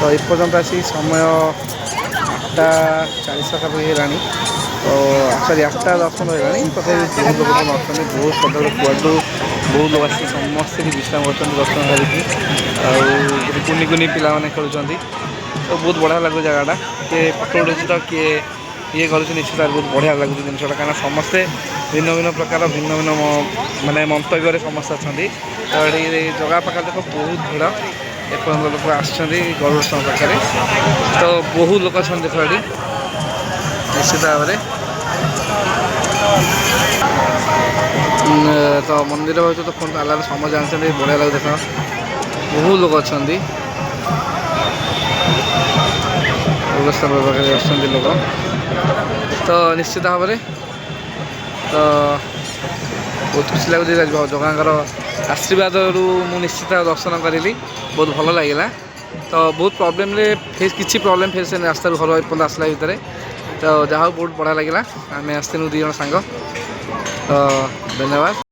तो एपर्यंत आसी समय 8:40 पाखापाखि है तो सरी 8:10 है तथा बहुत लोग अच्छा बहुत सदा कुआडू बहुत लोग आस समस्ते विश्राम कर दर्शन कर कुनि कुनि पिला खेलुँच तो बहुत बढ़िया लगे जगटा किए फटो उठाऊँ तो किए ये कर निश्चित बहुत बढ़िया लगुच जिनसा कहीं समस्ते भिन्न भिन्न प्रकार भिन्न भिन्न मानने मंतव्य समस्ते अच्छा तो ये जगह पाखे देख बहुत भिड़ एपर्यंत लोक आरुड़ पाखे तो बहुत लोग अच्छा देख ये निश्चित भाव में तो मंदिर भर तो फोन ताला समझ जानते बढ़िया लगे देख बहुत लोग अच्छा लोक तो निश्चित भाव में तो बहुत खुशी लगुच जगार आशीर्वाद रु निश्चित दर्शन करी बहुत भल लगे तो बहुत प्रोब्लेम फेस किसी प्रोब्लेम फेस रास्ता घर एपर्तंत आसला भितर तो जहाँ बहुत बढ़िया लगे आम आसलु 2 जन सांग तो धन्यवाद।